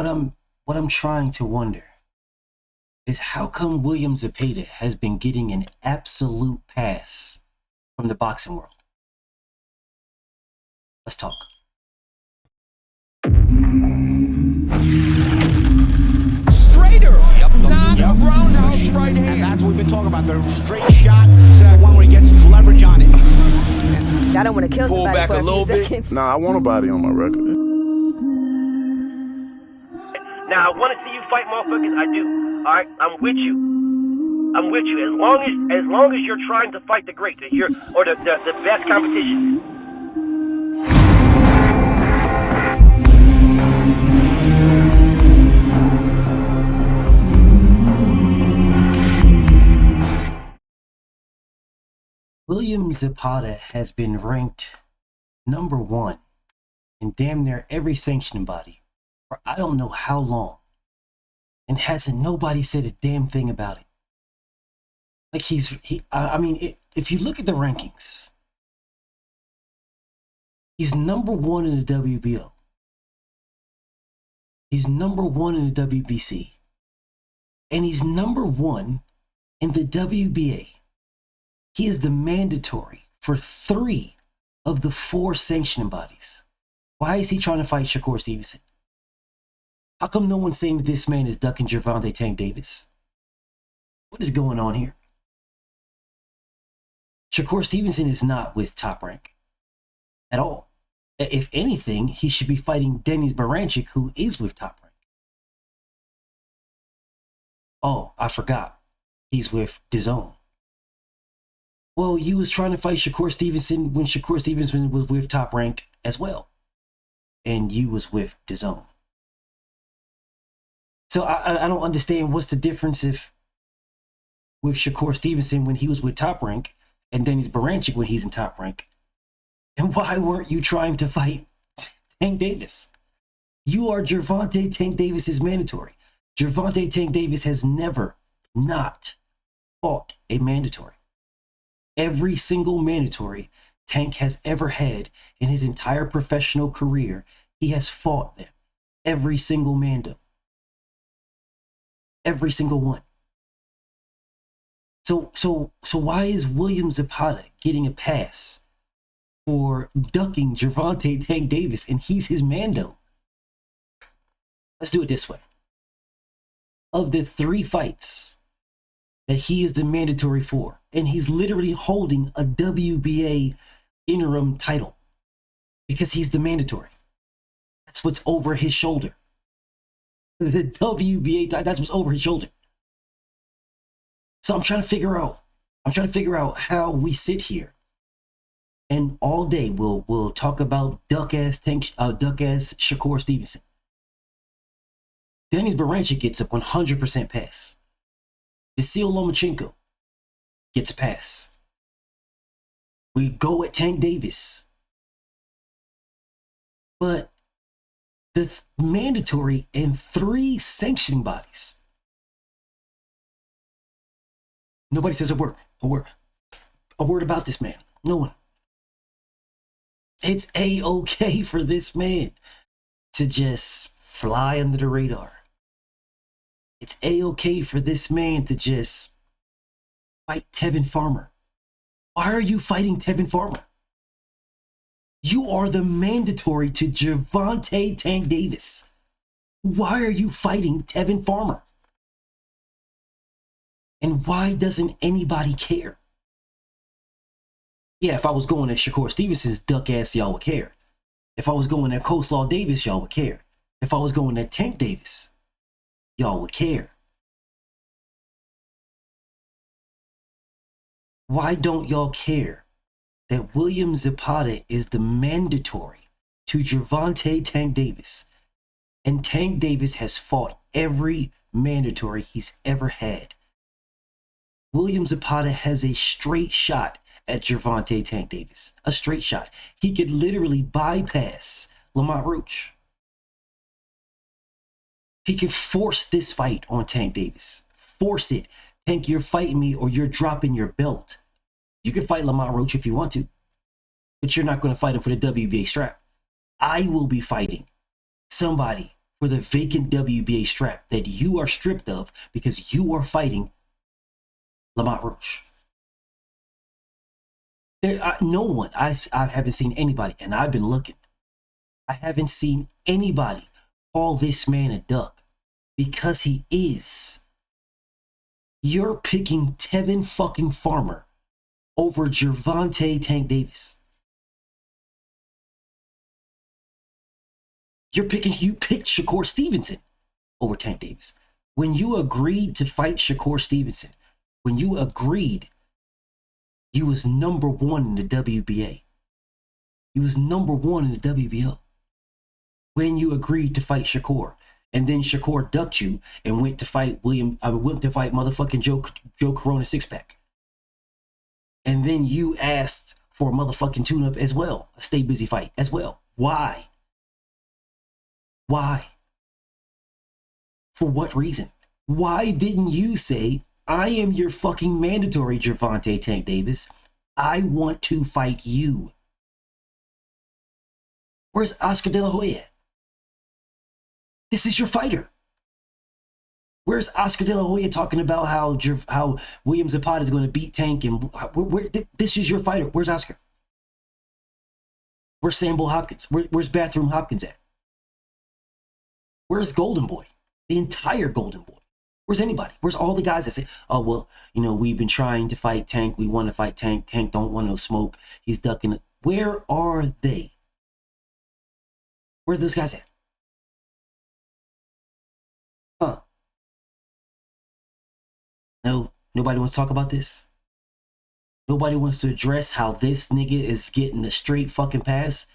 what I'm trying to wonder is how come William Zepeda has been getting an absolute pass from the boxing world? Let's talk. Straighter, not a roundhouse right hand. And that's what we've been talking about. The straight shot is the one where he gets leverage on it. I don't want to kill Pull somebody back for a little bit. seconds. Nah, I want a body on my record. Now, I want to see you fight motherfuckers. I do. All right, I'm with you. I'm with you. As long as you're trying to fight the great, the best competition. William Zepeda has been ranked #1 in damn near every sanctioning body for I don't know how long, and hasn't nobody said a damn thing about it. Like if you look at the rankings, he's #1 in the WBO. He's #1 in the WBC, and he's #1 in the WBA. He is the mandatory for 3 of the 4 sanctioning bodies. Why is he trying to fight Shakur Stevenson? How come no one's saying that this man is ducking Gervonta Tank Davis? What is going on here? Shakur Stevenson is not with Top Rank at all. If anything, he should be fighting Denis Baranchyk, who is with Top Rank. Oh, I forgot. He's with DAZN. Well, you was trying to fight Shakur Stevenson when Shakur Stevenson was with Top Rank as well. And you was with DAZN. So I don't understand what's the difference if with Shakur Stevenson when he was with Top Rank and Denis Baranchyk when he's in Top Rank. And why weren't you trying to fight Tank Davis? You are Gervonta Tank Davis's mandatory. Gervonta Tank Davis has never not fought a mandatory. Every single mandatory Tank has ever had in his entire professional career, he has fought them. Every single Mando. Every single one. So why is William Zepeda getting a pass for ducking Gervonta Tank Davis and he's his Mando? Let's do it this way. Of the 3 fights that he is the mandatory for, and he's literally holding a WBA interim title because he's the mandatory. That's what's over his shoulder. The WBA title, that's what's over his shoulder. So I'm trying to figure out how we sit here and all day we'll talk about duck ass Shakur Stevenson. Denis Baranchyk gets a 100% pass. Vasil Lomachenko gets a pass. We go at Tank Davis. But the mandatory in 3 sanctioning bodies. Nobody says a word about this man. No one. It's A-okay for this man to just fly under the radar. It's A-okay for this man to just fight Tevin Farmer. Why are you fighting Tevin Farmer? You are the mandatory to Gervonta Tank Davis. Why are you fighting Tevin Farmer? And why doesn't anybody care? Yeah, if I was going at Shakur Stevenson's duck ass, y'all would care. If I was going at Coleslaw Davis, y'all would care. If I was going at Tank Davis, y'all would care. Why don't y'all care that William Zepeda is the mandatory to Gervonta Tank Davis? And Tank Davis has fought every mandatory he's ever had. William Zepeda has a straight shot at Gervonta Tank Davis. A straight shot. He could literally bypass Lamont Roach. He could force this fight on Tank Davis. Force it. Tank, you're fighting me or you're dropping your belt. You can fight Lamont Roach if you want to, but you're not going to fight him for the WBA strap. I will be fighting somebody for the vacant WBA strap that you are stripped of because you are fighting Lamont Roche. No one, I haven't seen anybody, and I've been looking. I haven't seen anybody call this man a duck because he is. You're picking Tevin fucking Farmer over Gervonta Tank Davis. You picked Shakur Stevenson over Tank Davis. When you agreed to fight Shakur Stevenson, when you agreed, you was number one in the WBA. You was number one in the WBO. When you agreed to fight Shakur, and then Shakur ducked you and went to fight motherfucking Joe Corona six-pack. And then you asked for a motherfucking tune-up as well, a stay busy fight as well. Why? Why? For what reason? Why didn't you say, I am your fucking mandatory Gervonta Tank Davis. I want to fight you. Where's Oscar De La Hoya at? This is your fighter. Where's Oscar De La Hoya talking about how William Zepeda is going to beat Tank? And this is your fighter. Where's Oscar? Where's Sambo Hopkins? Where's Bathroom Hopkins at? Where's Golden Boy? The entire Golden Boy. Where's anybody? Where's all the guys that say, oh, well, we've been trying to fight Tank. We want to fight Tank. Tank don't want no smoke. He's ducking it. Where are they? Where are those guys at? Huh? No, nobody wants to talk about this. Nobody wants to address how this nigga is getting a straight fucking pass.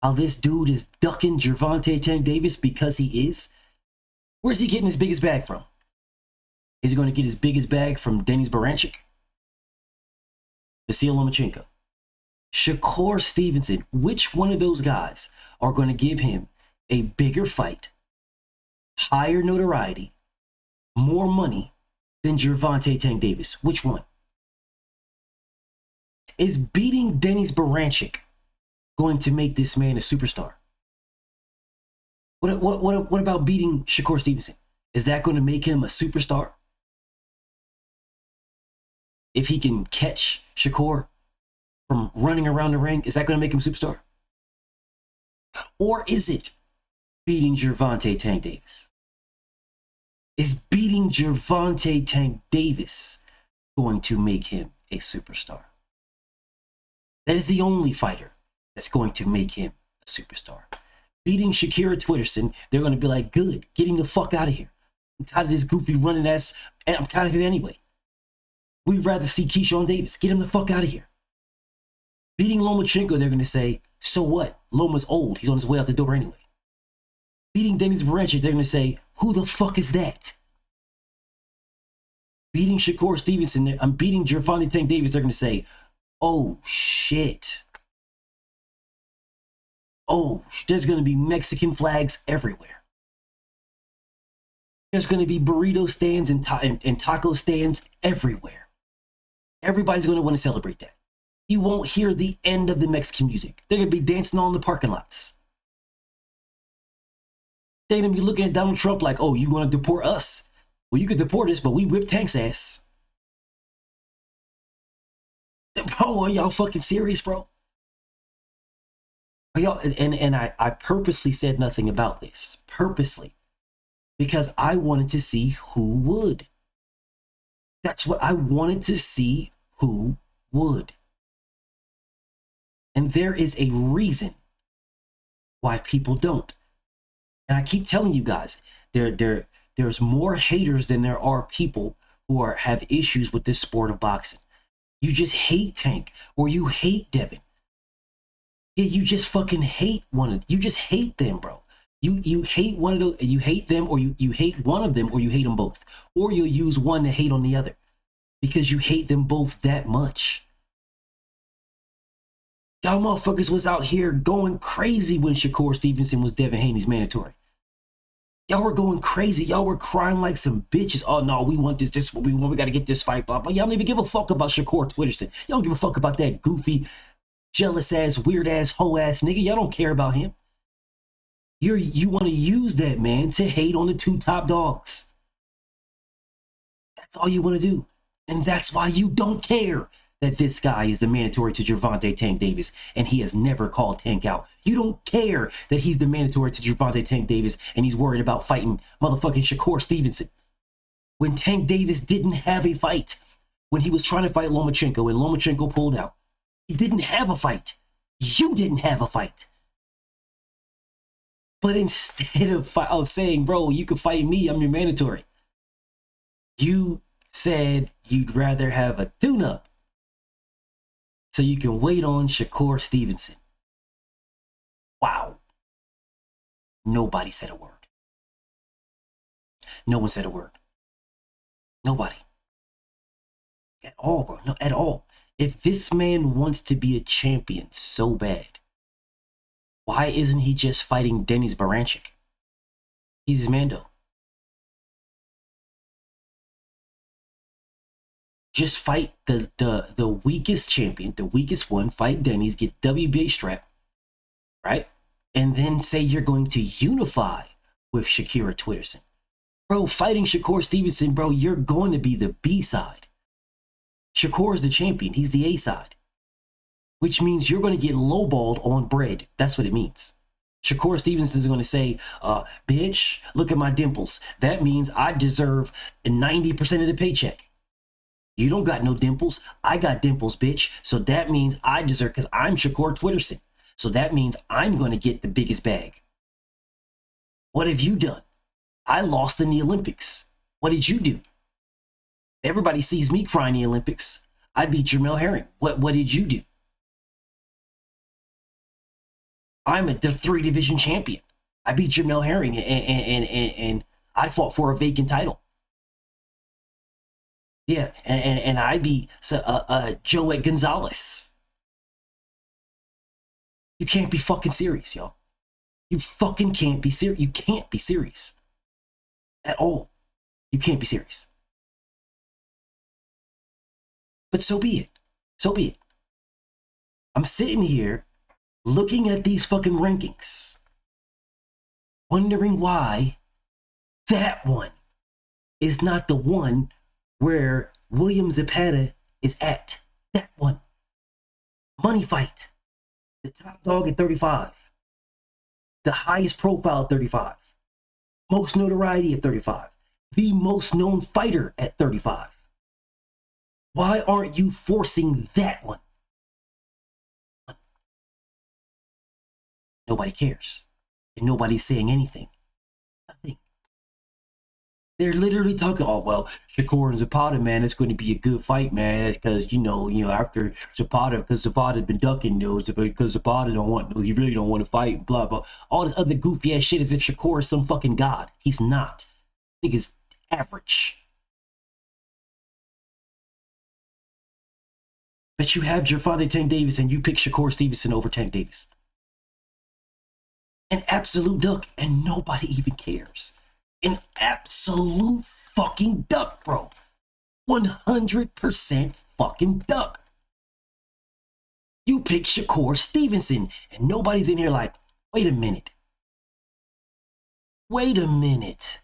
How this dude is ducking Gervonta Tank Davis because he is. Where's he getting his biggest bag from? Is he going to get his biggest bag from Denis Baranchyk? Vasil Lomachenko? Shakur Stevenson? Which one of those guys are going to give him a bigger fight, higher notoriety, more money than Gervonta Tank Davis? Which one? Is beating Denis Baranchyk going to make this man a superstar? What about beating Shakur Stevenson? Is that going to make him a superstar? If he can catch Shakur from running around the ring, is that going to make him a superstar? Or is it beating Gervonta Tank Davis? Is beating Gervonta Tank Davis going to make him a superstar? That is the only fighter that's going to make him a superstar. Beating Shakira Twitterson, they're going to be like, good, get him the fuck out of here. I'm tired of this goofy running ass, and I'm tired of him anyway. We'd rather see Keyshawn Davis. Get him the fuck out of here. Beating Lomachenko, they're going to say, so what? Loma's old. He's on his way out the door anyway. Beating Denis Baranchyk, they're going to say, who the fuck is that? Beating Shakur Stevenson, I'm beating Gervonta Tank Davis, they're going to say, oh, shit. Oh, there's going to be Mexican flags everywhere. There's going to be burrito stands and taco stands everywhere. Everybody's going to want to celebrate that. You won't hear the end of the Mexican music. They're going to be dancing on the parking lots. They're going to be looking at Donald Trump like, oh, you going to deport us? Well, you could deport us, but we whip Tank's ass. Bro, are y'all fucking serious, bro? Are y'all, and I purposely said nothing about this. Purposely. Because I wanted to see who would. That's what I wanted to see, who would. And there is a reason why people don't. And I keep telling you guys, there's more haters than there are people who have issues with this sport of boxing. You just hate Tank, or you hate Devin. Yeah, you just fucking hate you just hate them, bro. You hate one of those, you hate them, or you hate one of them, or you hate them both. Or you'll use one to hate on the other. Because you hate them both that much. Y'all motherfuckers was out here going crazy when Shakur Stevenson was Devin Haney's mandatory. Y'all were going crazy. Y'all were crying like some bitches. Oh no, we want this is what we want. We gotta get this fight, blah, blah. Y'all don't even give a fuck about Shakur Twitterson. Y'all don't give a fuck about that goofy, jealous ass, weird ass, hoe ass nigga. Y'all don't care about him. You want to use that, man, to hate on the two top dogs. That's all you want to do. And that's why you don't care that this guy is the mandatory to Gervonta Tank Davis, and he has never called Tank out. You don't care that he's the mandatory to Gervonta Tank Davis, and he's worried about fighting motherfucking Shakur Stevenson. When Tank Davis didn't have a fight, when he was trying to fight Lomachenko and Lomachenko pulled out, he didn't have a fight. You didn't have a fight. But instead of saying, bro, you can fight me, I'm your mandatory, you said you'd rather have a tune-up so you can wait on Shakur Stevenson. Wow. Nobody said a word. No one said a word. Nobody. At all, bro. No, at all. If this man wants to be a champion so bad, why isn't he just fighting Denis Baranchyk? He's his Mando. Just fight the weakest champion, the weakest one, fight Denis, get WBA strap, right? And then say you're going to unify with Shakira Twitterson. Bro, fighting Shakur Stevenson, bro, you're going to be the B side. Shakur is the champion. He's the A side. Which means you're going to get lowballed on bread. That's what it means. Shakur Stevenson is going to say, bitch, look at my dimples. That means I deserve 90% of the paycheck. You don't got no dimples. I got dimples, bitch. So that means I deserve, because I'm Shakur Twitterson. So that means I'm going to get the biggest bag. What have you done? I lost in the Olympics. What did you do? Everybody sees me crying in the Olympics. I beat Jamel Herring. What did you do? I'm a 3-division champion. I beat Jamel Herring and I fought for a vacant title. Yeah, and I beat Joet Gonzalez. You can't be fucking serious, y'all. You fucking can't be serious. You can't be serious. At all. You can't be serious. But so be it. So be it. I'm sitting here looking at these fucking rankings, wondering why that one is not the one where William Zepeda is at. That one. Money fight. The top dog at 35. The highest profile at 35. Most notoriety at 35. The most known fighter at 35. Why aren't you forcing that one? Nobody cares. And nobody's saying anything. Nothing. They're literally talking, oh, well, Shakur and Zepeda, man, it's going to be a good fight, man, because, you know, after Zepeda, because Zepeda been ducking, because Zepeda he really don't want to fight, blah, blah. All this other goofy ass shit as if Shakur is some fucking god. He's not. Nigga's average. But you have Gervonta Tank Davis and you pick Shakur Stevenson over Tank Davis. An absolute duck, and nobody even cares. An absolute fucking duck, bro. 100% fucking duck. You pick Shakur Stevenson, and nobody's in here like, wait a minute. Wait a minute.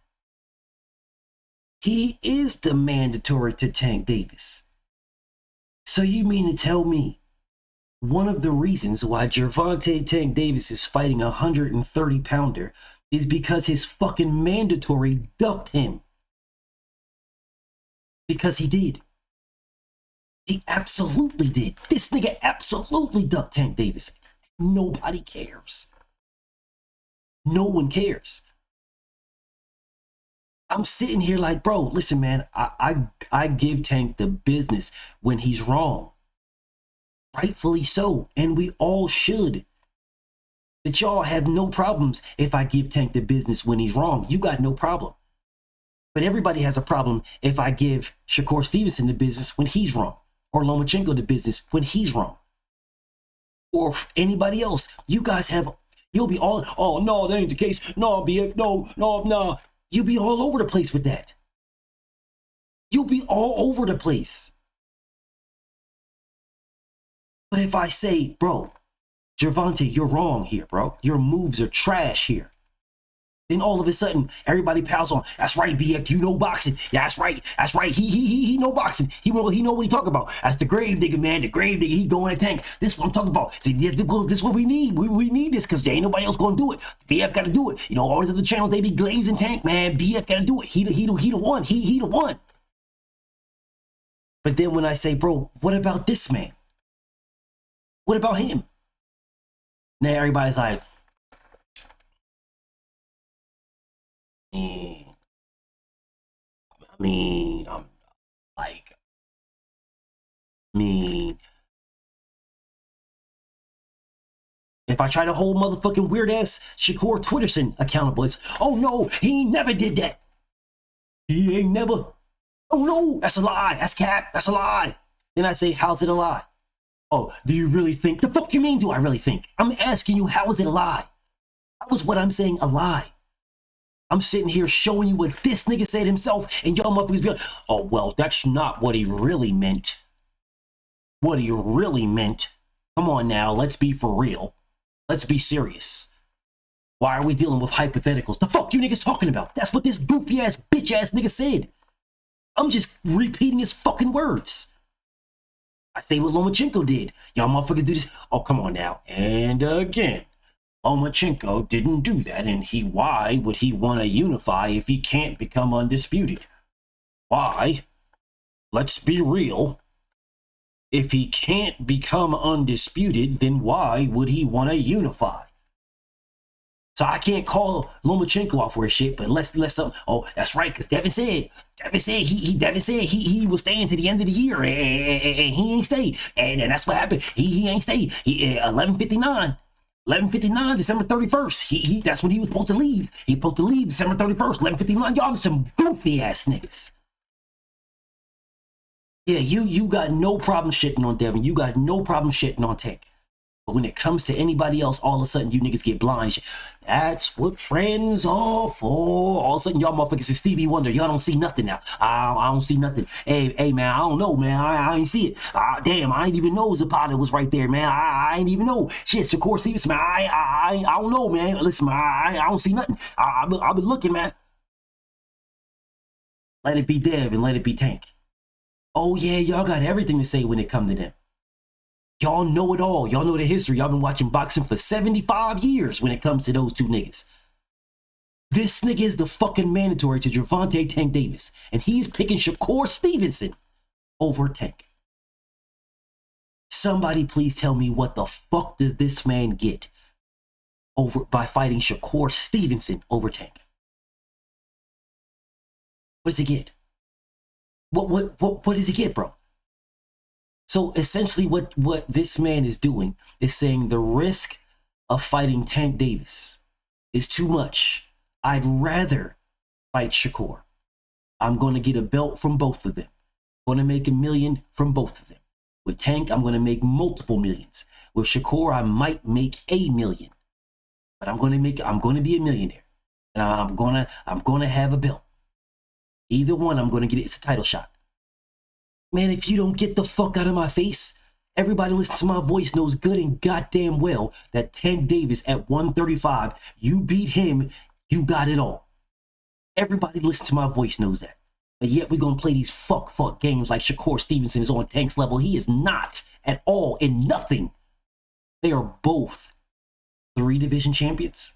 He is the mandatory to Tank Davis. So you mean to tell me one of the reasons why Gervonta Tank Davis is fighting a 130-pounder is because his fucking mandatory ducked him? Because he did. He absolutely did. This nigga absolutely ducked Tank Davis. Nobody cares. No one cares. I'm sitting here like, bro, listen, man, I give Tank the business when he's wrong. Rightfully so, and we all should. But y'all have no problems if I give Tank the business when he's wrong. You got no problem. But everybody has a problem if I give Shakur Stevenson the business when he's wrong. Or Lomachenko the business when he's wrong. Or anybody else. You guys have, you'll be all, oh, no, that ain't the case. No, BF, no. You'll be all over the place with that. You'll be all over the place. But if I say, bro, Gervonta, you're wrong here, bro. Your moves are trash here. Then all of a sudden, everybody piles on. That's right, BF. You know boxing. Yeah, that's right. That's right. He know boxing. He know what he talking about. That's the grave digger, man. The grave digger. He going to tank. This is what I'm talking about. See, this is what we need. We need this because there ain't nobody else going to do it. BF got to do it. You know, all these other channels, they be glazing tank, man. BF got to do it. He the one. He the one. But then when I say, bro, what about this man? What about him? Now everybody's like, if I try to hold motherfucking weird ass Shakur Twitterson accountable, it's, oh no, he never did that. He ain't never. Oh no, that's a lie. That's cap. That's a lie. Then I say, how's it a lie? Oh, do you really think? The fuck you mean, do I really think? I'm asking you, how is it a lie? How is what I'm saying a lie? I'm sitting here showing you what this nigga said himself, and y'all motherfuckers be like, oh, well, that's not what he really meant. What he really meant. Come on now, let's be for real. Let's be serious. Why are we dealing with hypotheticals? The fuck you niggas talking about? That's what this goofy ass, bitch ass nigga said. I'm just repeating his fucking words. I say what Lomachenko did. Y'all motherfuckers do this. Oh, come on now. And again. Lomachenko didn't do that, and why would he want to unify if he can't become undisputed? Why? Let's be real. If he can't become undisputed, then why would he want to unify? So I can't call Lomachenko off for his shit, but let's oh, that's right, because Devin said he will stay into the end of the year, and he ain't stay, and that's what happened. He ain't stay. 11:59, December 31st. That's when he was supposed to leave. He was supposed to leave December 31st, 11:59. Y'all some goofy ass niggas. Yeah, you got no problem shitting on Devin. You got no problem shitting on Tank. But when it comes to anybody else, all of a sudden you niggas get blind. That's what friends are for. All of a sudden y'all motherfuckers is Stevie Wonder. Y'all don't see nothing now. I don't see nothing. Hey man, I don't know, man. I ain't see it. Damn, I ain't even know Zepeda was right there, man. I ain't even know. Shit, Shakur Stevenson, man. I don't know, man. Listen, man, I don't see nothing. I've been looking, man. Let it be Dev and let it be Tank. Oh yeah, y'all got everything to say when it come to them. Y'all know it all. Y'all know the history. Y'all been watching boxing for 75 years when it comes to those two niggas. This nigga is the fucking mandatory to Gervonta Tank Davis. And he's picking Shakur Stevenson over Tank. Somebody please tell me what the fuck does this man get over by fighting Shakur Stevenson over Tank? What does he get? What does he get, bro? So essentially what this man is doing is saying the risk of fighting Tank Davis is too much. I'd rather fight Shakur. I'm going to get a belt from both of them. I'm going to make $1 million from both of them. With Tank, I'm going to make multiple millions. With Shakur, I might make $1 million. But I'm going to be a millionaire. And I'm going to have a belt. Either one, I'm going to get it. It's a title shot. Man, if you don't get the fuck out of my face, everybody listen to my voice knows good and goddamn well that Tank Davis at 135, you beat him, you got it all. Everybody listen to my voice knows that. But yet we're going to play these fuck games like Shakur Stevenson is on Tank's level. He is not at all in nothing. They are both 3 division champions.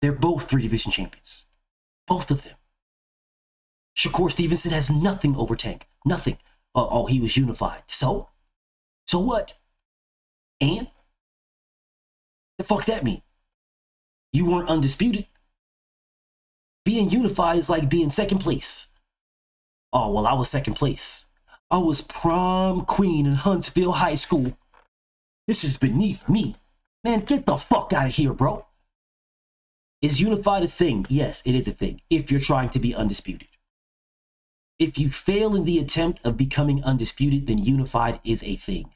They're both 3 division champions. Both of them. Shakur Stevenson has nothing over Tank. Nothing. Oh, he was unified. So what? And? The fuck's that mean? You weren't undisputed. Being unified is like being second place. Oh, well, I was second place. I was prom queen in Huntsville High School. This is beneath me. Man, get the fuck out of here, bro. Is unified a thing? Yes, it is a thing. If you're trying to be undisputed. If you fail in the attempt of becoming undisputed, then unified is a thing.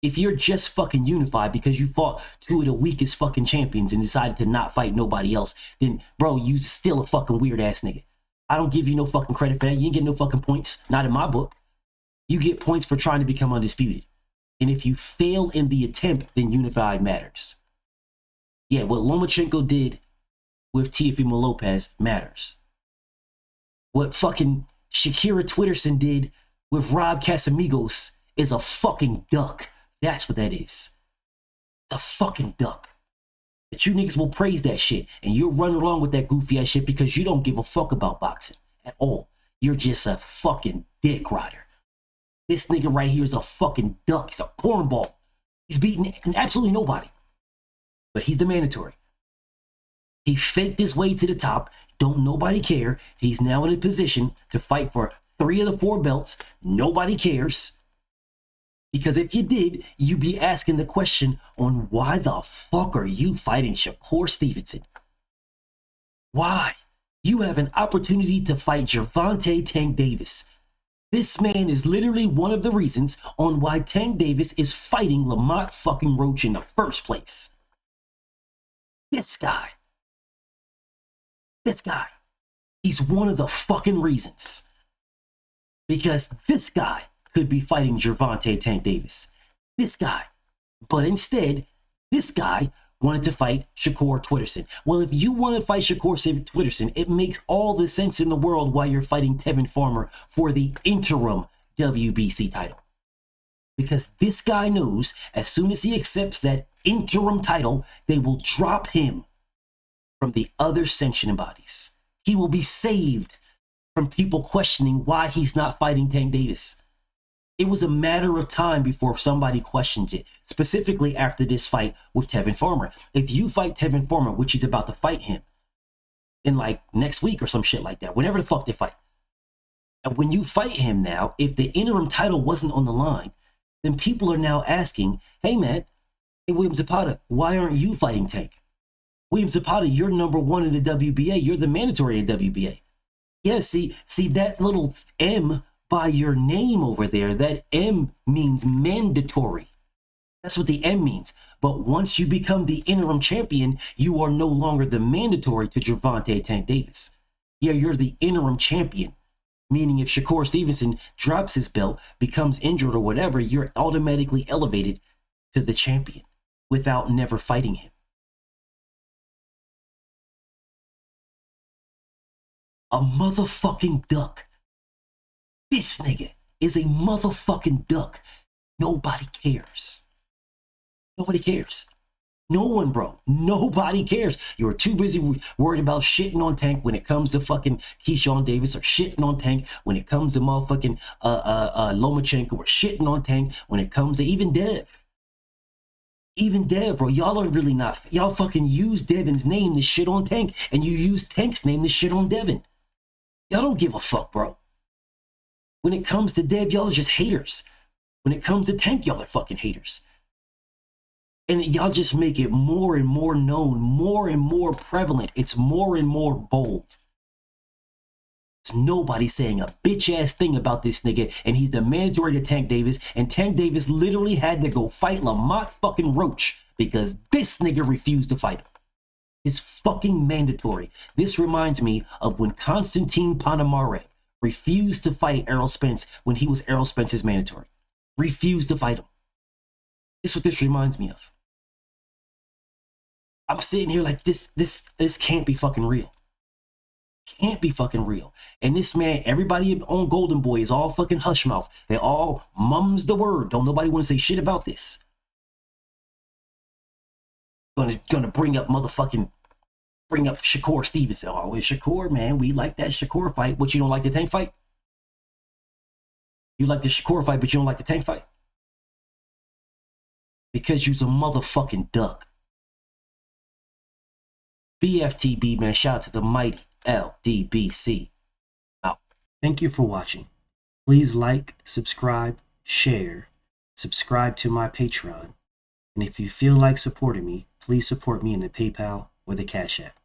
If you're just fucking unified because you fought 2 of the weakest fucking champions and decided to not fight nobody else, then, bro, you still a fucking weird ass nigga. I don't give you no fucking credit for that. You ain't get no fucking points. Not in my book. You get points for trying to become undisputed. And if you fail in the attempt, then unified matters. Yeah, what Lomachenko did with Teofimo Lopez matters. What fucking Shakira Twitterson did with Rob Casamigos is a fucking duck. That's what that is. It's a fucking duck. But you niggas will praise that shit, and you'll run along with that goofy ass shit because you don't give a fuck about boxing at all. You're just a fucking dick rider. This nigga right here is a fucking duck. He's a cornball. He's beating absolutely nobody. But he's the mandatory. He faked his way to the top. Don't nobody care. He's now in a position to fight for 3 of the 4 belts. Nobody cares. Because if you did, you'd be asking the question on why the fuck are you fighting Shakur Stevenson? Why? You have an opportunity to fight Gervonta Tank Davis. This man is literally one of the reasons on why Tank Davis is fighting Lamont fucking Roach in the first place. This guy. He's one of the fucking reasons. Because this guy could be fighting Gervonta Tank Davis. This guy. But instead, this guy wanted to fight Shakur Twitterson. Well, if you want to fight Shakur Twitterson, it makes all the sense in the world why you're fighting Tevin Farmer for the interim WBC title. Because this guy knows as soon as he accepts that interim title, they will drop him from the other sanctioning bodies. He will be saved from people questioning why he's not fighting Tank Davis. It was a matter of time before somebody questioned it, specifically after this fight with Tevin Farmer. If you fight Tevin Farmer, which he's about to fight him in like next week or some shit like that, whenever the fuck they fight. And when you fight him now, if the interim title wasn't on the line, then people are now asking, hey man, hey William Zepeda, why aren't you fighting Tank? William Zepeda, you're number 1 in the WBA. You're the mandatory in WBA. Yeah, see that little M by your name over there, that M means mandatory. That's what the M means. But once you become the interim champion, you are no longer the mandatory to Gervonta Tank Davis. Yeah, you're the interim champion. Meaning if Shakur Stevenson drops his belt, becomes injured or whatever, you're automatically elevated to the champion without never fighting him. A motherfucking duck. This nigga is a motherfucking duck. Nobody cares. Nobody cares. No one, bro. Nobody cares. You're too busy worried about shitting on Tank when it comes to fucking Keyshawn Davis, or shitting on Tank when it comes to motherfucking Lomachenko, or shitting on Tank when it comes to even Dev. Even Dev, bro. Y'all are really not. Y'all fucking use Devin's name to shit on Tank, and you use Tank's name to shit on Devin. Y'all don't give a fuck, bro. When it comes to Dev, y'all are just haters. When it comes to Tank, y'all are fucking haters. And y'all just make it more and more known, more and more prevalent. It's more and more bold. It's nobody saying a bitch-ass thing about this nigga, and he's the mandatory to Tank Davis, and Tank Davis literally had to go fight Lamont fucking Roach because this nigga refused to fight him. It's fucking mandatory. This reminds me of when Konstantin Ponomarev refused to fight Errol Spence when he was Errol Spence's mandatory. Refused to fight him. This is what this reminds me of. I'm sitting here like this can't be fucking real. Can't be fucking real. And this man, everybody on Golden Boy is all fucking hush mouth. They all mums the word. Don't nobody want to say shit about this. Gonna bring up Shakur Stevenson. Oh, it's Shakur, man. We like that Shakur fight. What, you don't like the Tank fight? You like the Shakur fight, but you don't like the Tank fight? Because you's a motherfucking duck. BFTB, man. Shout out to the mighty LDBC. Out. Thank you for watching. Please like, subscribe, share, subscribe to my Patreon. And if you feel like supporting me, please support me in the PayPal or the Cash App.